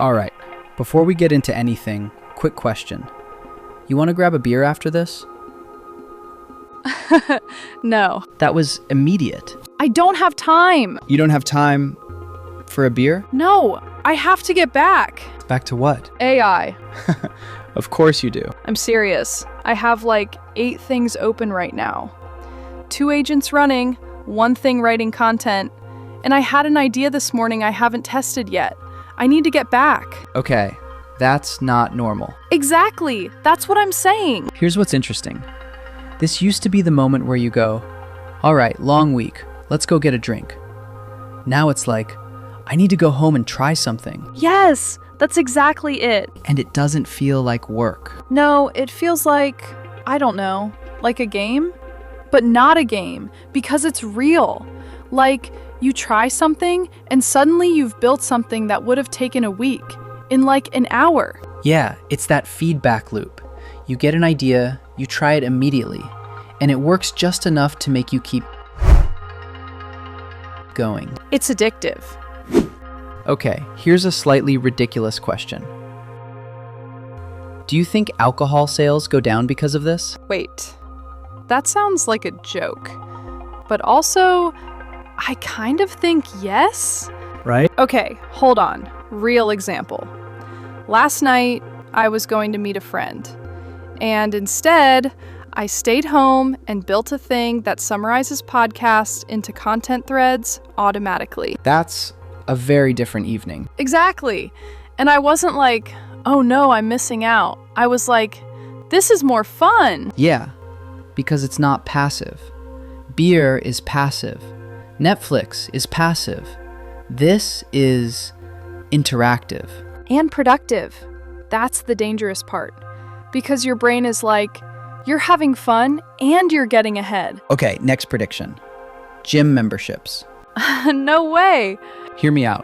All right, before we get into anything, quick question. You want to grab a beer after this? No. That was immediate. I don't have time. You don't have time for a beer? No, I have to get back. Back to what? AI. Of course you do. I'm serious. I have like 8 things open right now. 2 agents running, 1 thing writing content, and I had an idea this morning I haven't tested yet. I need to get back. Okay, that's not normal. Exactly. That's what I'm saying. Here's what's interesting. This used to be the moment where you go, all right, long week, let's go get a drink. Now it's like, I need to go home and try something. Yes, that's exactly it. And it doesn't feel like work. No, it feels like, I don't know, like a game? But not a game, because it's real. Like, you try something, and suddenly you've built something that would have taken a week, in like an hour. Yeah, it's that feedback loop. You get an idea, you try it immediately, and it works just enough to make you keep going. It's addictive. Okay, here's a slightly ridiculous question. Do you think alcohol sales go down because of this? Wait, that sounds like a joke. But also, I kind of think yes. Right? Okay, hold on. Real example. Last night, I was going to meet a friend. And instead, I stayed home and built a thing that summarizes podcasts into content threads automatically. That's a very different evening. Exactly. And I wasn't like, oh no, I'm missing out. I was like, this is more fun. Yeah, because it's not passive. Beer is passive. Netflix is passive. This is interactive. And productive. That's the dangerous part. Because your brain is like, you're having fun and you're getting ahead. Okay, next prediction. Gym memberships. No way. Hear me out.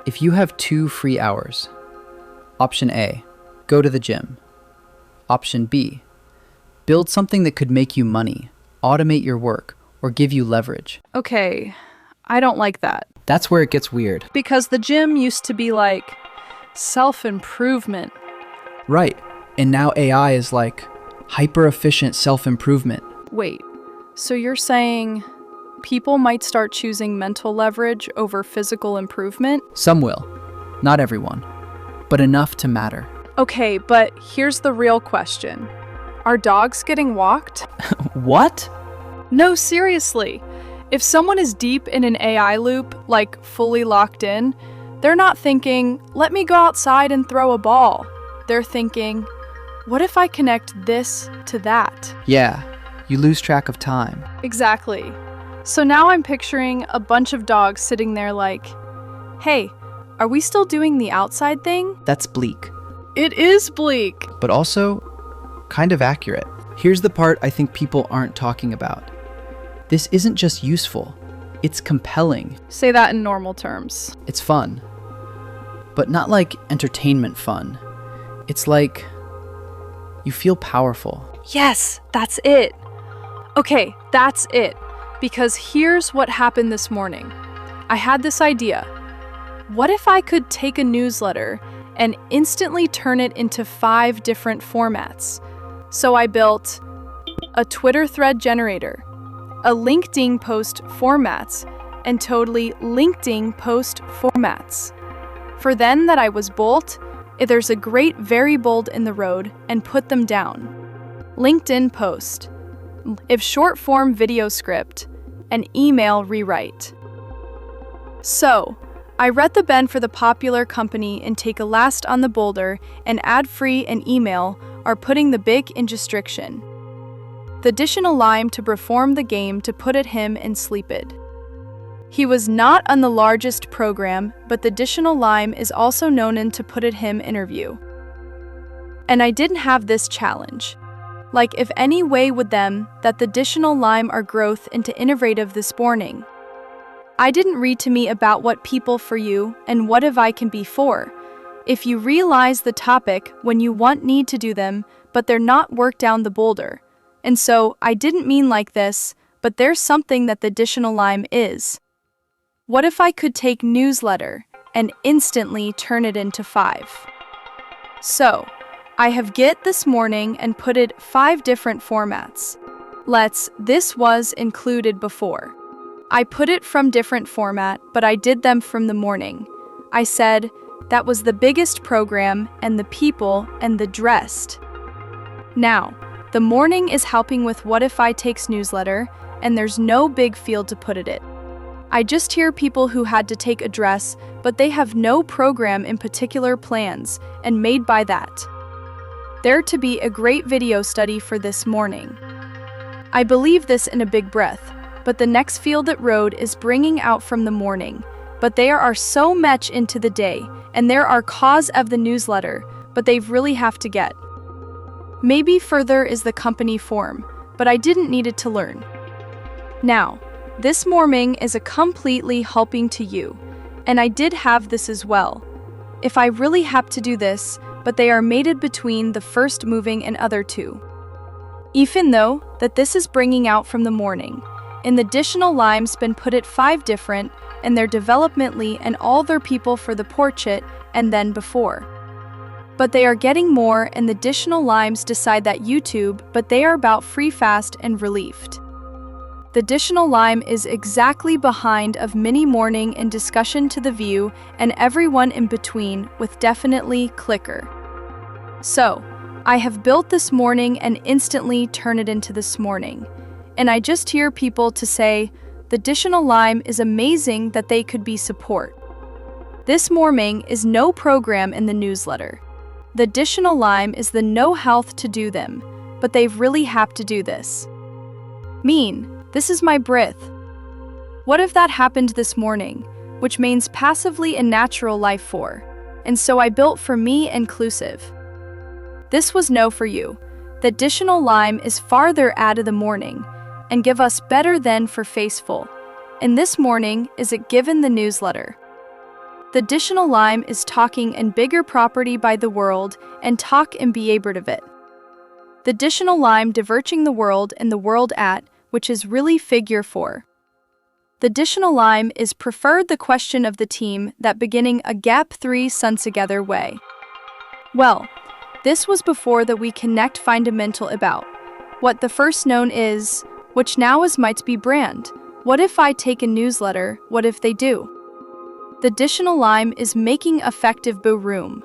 If you have 2 free hours, option A, go to the gym. Option B, build something that could make you money, automate your work, or give you leverage. Okay, I don't like that. That's where it gets weird. Because the gym used to be like self-improvement. Right. And now AI is like hyper-efficient self-improvement. Wait, so you're saying people might start choosing mental leverage over physical improvement? Some will. Not everyone. But enough to matter. Okay, but here's the real question. Are dogs getting walked? What? No, seriously. If someone is deep in an AI loop, like fully locked in, they're not thinking, let me go outside and throw a ball. They're thinking, what if I connect this to that? Yeah, you lose track of time. Exactly. So now I'm picturing a bunch of dogs sitting there like, hey, are we still doing the outside thing? That's bleak. It is bleak. But also kind of accurate. Here's the part I think people aren't talking about. This isn't just useful, it's compelling. Say that in normal terms. It's fun. But not like entertainment fun. It's like you feel powerful. Yes, that's it. Okay, that's it. Because here's what happened this morning. I had this idea. What if I could take a newsletter and instantly turn it into 5 different formats? So I built a Twitter thread generator, a LinkedIn post formats, and totally LinkedIn post formats. For then that I was bold, if there's a great very bold in the road and put them down. LinkedIn post, if short form video script, and email rewrite. So, I read the bend for the popular company and take a last on the boulder and ad free and email are putting the big in restriction. The additional lime to perform the game to put at him and sleep it. He was not on the largest program, but the additional lime is also known in to put at him interview. And I didn't have this challenge. Like if any way with them that the additional lime are growth into innovative this morning. I didn't read to me about what people for you and what if I can be for. If you realize the topic when you want need to do them, but they're not worked down the boulder. And so I didn't mean like this, but there's something that the additional lime is. What if I could take newsletter and instantly turn it into 5. So, I have get this morning and put it 5 different formats. This was included before. I put it from different format, but I did them from the morning. I said, that was the biggest program and the people and the dressed. Now, the morning is helping with what if I takes newsletter, and there's no big field to put it. I just hear people who had to take a dress, but they have no program in particular plans, and made by that. There to be a great video study for this morning. I believe this in a big breath, but the next field that road is bringing out from the morning, but they are so much into the day, and there are cause of the newsletter, but they really have to get. Maybe further is the company form, but I didn't need it to learn. Now, this morning is a completely helping to you, and I did have this as well. If I really have to do this, but they are mated between the first moving and other two. Even though that this is bringing out from the morning, in the additional limes been put at 5 different, and their developmentally and all their people for the portrait and then before. But they are getting more and the additional limes decide that YouTube, but they are about free fast and relieved. The additional lime is exactly behind of mini morning in discussion to the view and everyone in between with definitely clicker. So, I have built this morning and instantly turn it into this morning. And I just hear people to say, the additional lime is amazing that they could be support. This morning is no program in the newsletter. The additional lime is the no health to do them, but they really have to do this. This is my breath. What if that happened this morning, which means passively and natural life for, and so I built for me inclusive. This was no for you. The additional lime is farther out of the morning, and give us better than for faceful. And this morning is it given the newsletter. The additional lime is talking and bigger property by the world and talk and be able of it. The additional lime diverging the world and the world at, which is really figure 4. The additional lime is preferred the question of the team that beginning a gap 3 sun together way. Well, this was before that we connect fundamental about what the first known is, which now is might be brand. What if I take a newsletter, what if they do? The additional lime is making effective boo room.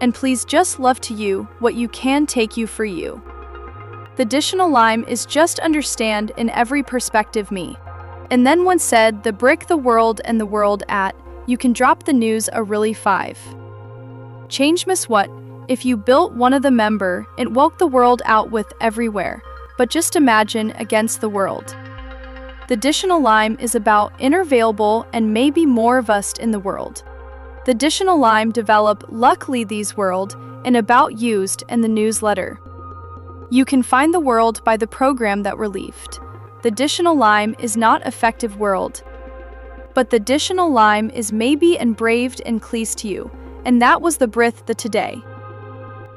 And please just love to you what you can take you for you. The additional lime is just understand in every perspective me. And then one said the brick the world and the world at, you can drop the news a really 5. Change miss what, if you built one of the member, it woke the world out with everywhere, but just imagine against the world. The additional lime is about interavailable and maybe more of us in the world. The additional lime develop luckily these world and about used in the newsletter. You can find the world by the program that relieved. The additional lime is not effective world. But the additional lime is maybe and braved and cleased to you, and that was the breath the today.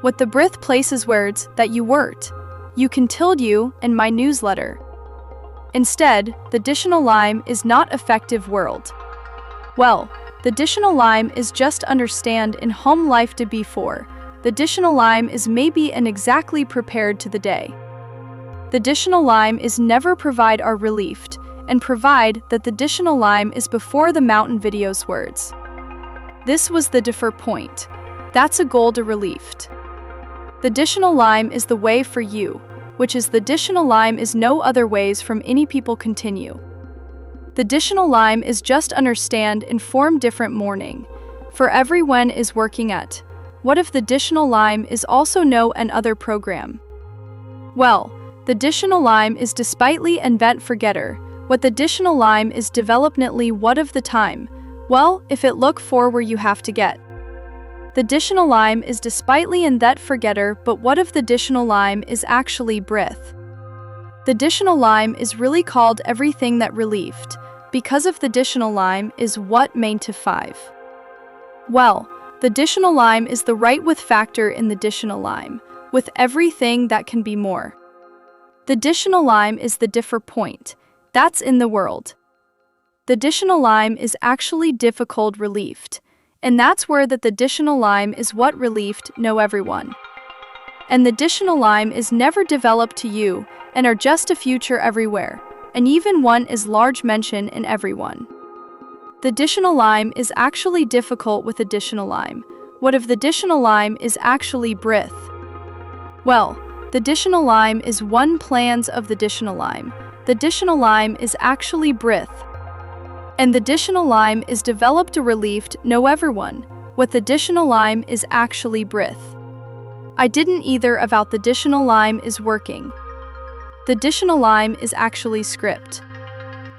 What the breath places words that you weren't. You can tilde you in my newsletter. Instead, the additional lime is not effective world. Well, the additional lime is just understand in home life to be for. The additional lime is maybe and exactly prepared to the day. The additional lime is never provide or relieved, and provide that the additional lime is before the mountain videos words. This was the differ point. That's a goal to relieved. The additional lime is the way for you, which is the additional lime is no other ways from any people continue. The additional lime is just understand inform different morning. For everyone is working at. What if the additional lime is also no and other program? Well, the additional lime is despitely and vent forgetter. What the additional lime is developmentally what of the time? Well, if it look for where you have to get. The additional lime is despitely and that forgetter, but what if the additional lime is actually breath? The additional lime is really called everything that relieved, because of the additional lime is what main to 5. Well, the additional lime is the right with factor in the additional lime, with everything that can be more. The additional lime is the differ point, that's in the world. The additional lime is actually difficult relieved, And that's where the additional lime is what relieved know everyone. And the additional lime is never developed to you and are just a future everywhere. And even one is large mention in everyone. The additional lime is actually difficult with additional lime. What if the additional lime is actually breath? Well, the additional lime is one plans of the additional lime. The additional lime is actually breath. And the additional lime is developed or relieved know everyone. What the additional lime is actually breath. I didn't either about the additional lime is working. The additional lime is actually script.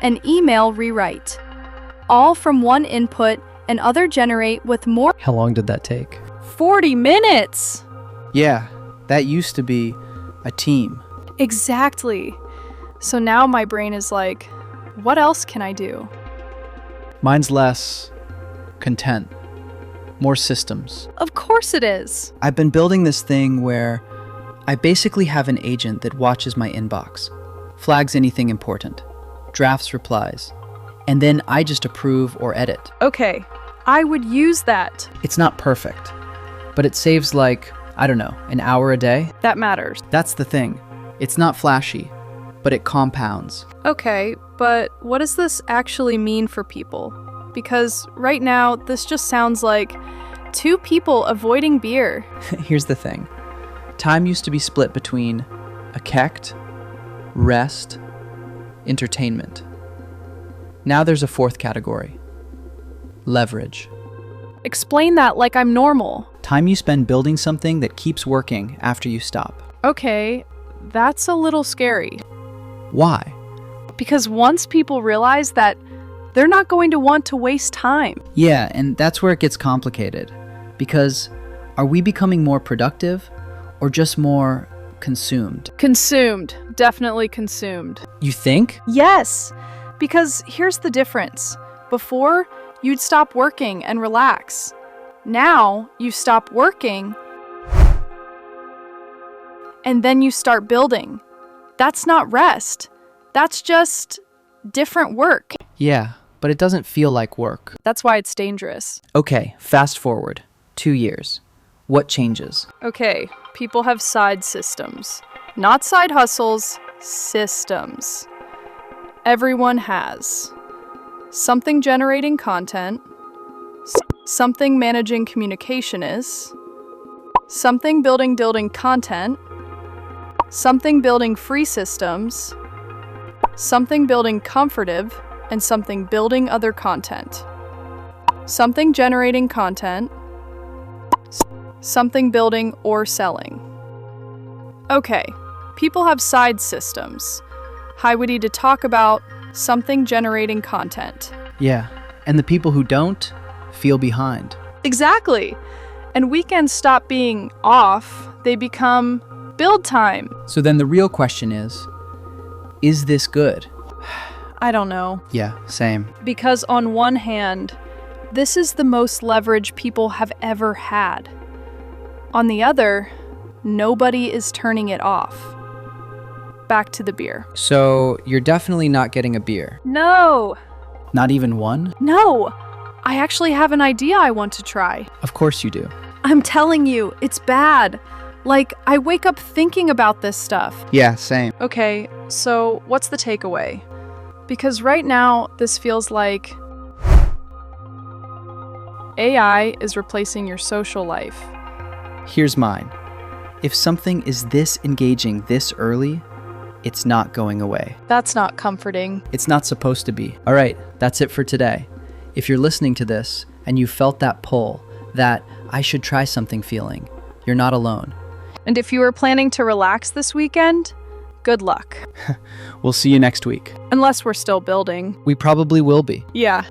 An email rewrite. All from one input and other generate with more. How long did that take? 40 minutes! Yeah, that used to be a team. Exactly. So now my brain is like, what else can I do? Mine's less content, more systems. Of course it is. I've been building this thing where I basically have an agent that watches my inbox, flags anything important, drafts replies, and then I just approve or edit. Okay, I would use that. It's not perfect, but it saves I don't know, an hour a day. That matters. That's the thing. It's not flashy, but it compounds. Okay, but what does this actually mean for people? Because right now, this just sounds like two people avoiding beer. Here's the thing. Time used to be split between affect, rest, entertainment. Now there's a fourth category. Leverage. Explain that like I'm normal. Time you spend building something that keeps working after you stop. Okay, that's a little scary. Why? Because once people realize that they're not going to want to waste time. Yeah, and that's where it gets complicated. Because are we becoming more productive or just more consumed? Consumed. Definitely consumed. You think? Yes, because here's the difference. Before, you'd stop working and relax. Now, you stop working and then you start building. That's not rest. That's just different work. Yeah, but it doesn't feel like work. That's why it's dangerous. Okay, fast forward. 2 years. What changes? Okay, people have side systems. Not side hustles, systems. Everyone has. Something generating content. Something managing communication is. Something building content. Something building free systems. Something building comfortive. And something building other content. Something generating content. Something building or selling. Okay, people have side systems. How would to talk about something generating content? Yeah, and the people who don't feel behind. Exactly. And weekends stop being off, they become build time. So then the real question is this good? I don't know. Yeah, same. Because on one hand, this is the most leverage people have ever had. On the other, nobody is turning it off. Back to the beer. So you're definitely not getting a beer? No! Not even one? No! I actually have an idea I want to try. Of course you do. I'm telling you, it's bad. I wake up thinking about this stuff. Yeah, same. Okay, so what's the takeaway? Because right now, this feels like AI is replacing your social life. Here's mine. If something is this engaging this early, it's not going away. That's not comforting. It's not supposed to be. All right, that's it for today. If you're listening to this and you felt that pull, that I should try something feeling, you're not alone. And if you were planning to relax this weekend, good luck. We'll see you next week. Unless we're still building. We probably will be. Yeah.